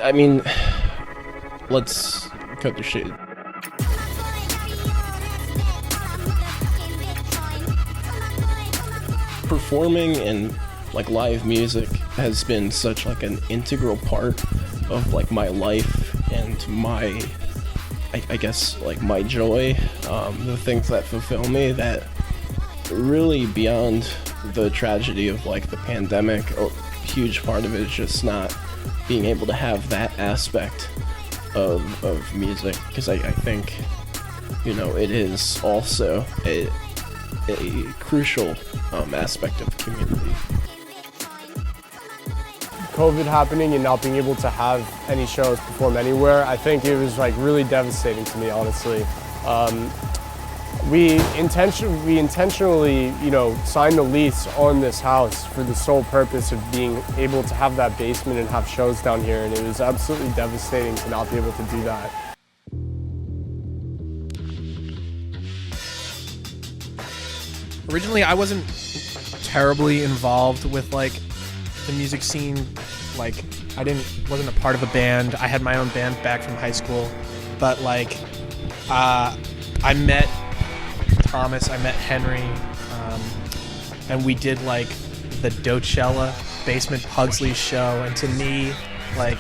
I mean, let's cut the shit. Performing and like live music has been such like an integral part of like my life and my I guess like my joy, the things that fulfill me, that really beyond the tragedy of like the pandemic, a huge part of it is just not being able to have that aspect of music, because I think, you know, it is also a crucial aspect of community. COVID happening and not being able to have any shows perform anywhere, I think it was like really devastating to me, honestly. We intentionally, you know, signed the lease on this house for the sole purpose of being able to have that basement and have shows down here, and it was absolutely devastating to not be able to do that. Originally, I wasn't terribly involved with like the music scene. Like, wasn't a part of a band. I had my own band back from high school, but like, I met Thomas, I met Henry, and we did like the Docella Basement Pugsley show. And to me, like,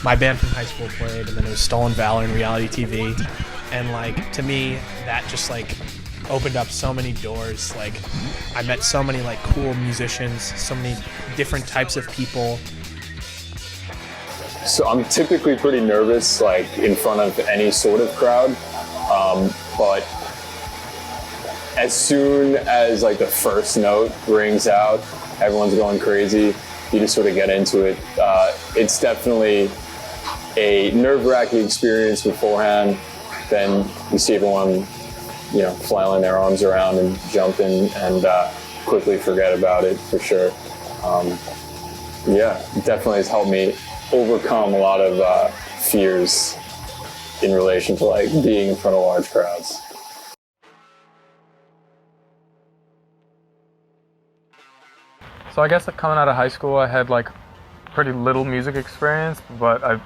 my band from high school played, and then it was Stolen Valor and reality TV, and like to me that just like opened up so many doors. Like, I met so many like cool musicians, so many different types of people. So I'm typically pretty nervous, like in front of any sort of crowd, but as soon as like the first note rings out, everyone's going crazy. You just sort of get into it. It's definitely a nerve-wracking experience beforehand. Then you see everyone, you know, flailing their arms around and jumping, and quickly forget about it for sure. Yeah, it definitely has helped me overcome a lot of fears in relation to like being in front of large crowds. So I guess like coming out of high school, I had like pretty little music experience, but I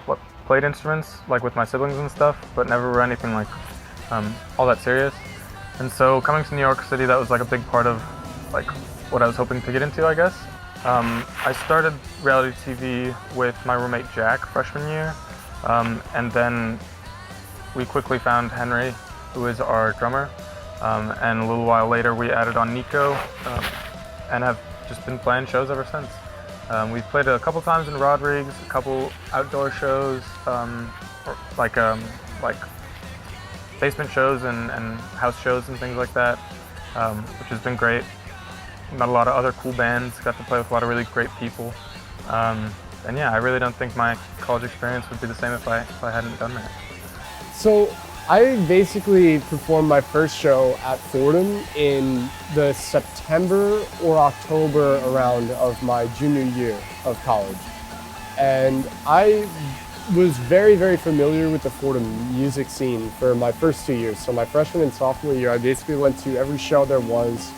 played instruments like with my siblings and stuff, but never were anything like all that serious. And so coming to New York City, that was like a big part of like what I was hoping to get into, I guess. I started reality TV with my roommate Jack freshman year, and then we quickly found Henry, who is our drummer, and a little while later we added on Nico, and have just been playing shows ever since. We've played a couple times in Rodrigues, a couple outdoor shows, like basement shows and house shows and things like that, which has been great. Met a lot of other cool bands, got to play with a lot of really great people. And yeah, I really don't think my college experience would be the same if I hadn't done that. So I basically performed my first show at Fordham in the September or October around of my junior year of college. And I was very, very familiar with the Fordham music scene for my first 2 years. So my freshman and sophomore year, I basically went to every show there was.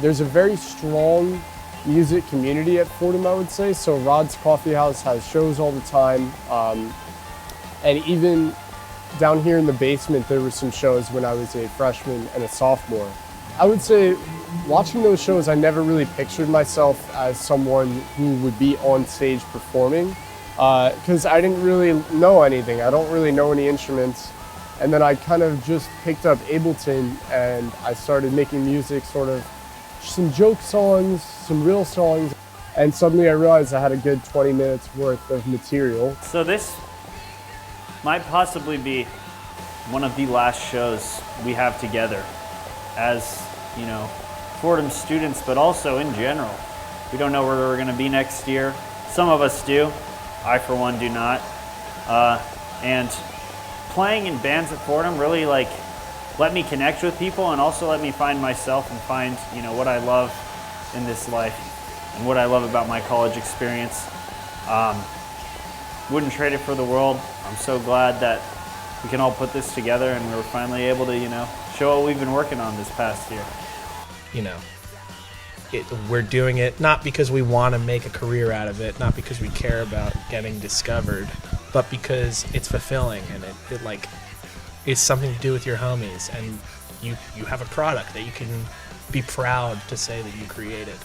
There's a very strong music community at Fordham, I would say. So Rod's Coffee House has shows all the time. And even down here in the basement, there were some shows when I was a freshman and a sophomore. I would say watching those shows, I never really pictured myself as someone who would be on stage performing, because I didn't really know anything. I don't really know any instruments. And then I kind of just picked up Ableton and I started making music, sort of some joke songs, some real songs. And suddenly I realized I had a good 20 minutes worth of material. So this might possibly be one of the last shows we have together as, you know, Fordham students, but also in general. We don't know where we're going to be next year. Some of us do. I, for one, do not. And playing in bands at Fordham really like let me connect with people, and also let me find myself and find, you know, what I love in this life and what I love about my college experience. Wouldn't trade it for the world. I'm so glad that we can all put this together and we were finally able to, you know, show what we've been working on this past year. You know, we're doing it not because we want to make a career out of it, not because we care about getting discovered, but because it's fulfilling and it like it's something to do with your homies, and you have a product that you can be proud to say that you created.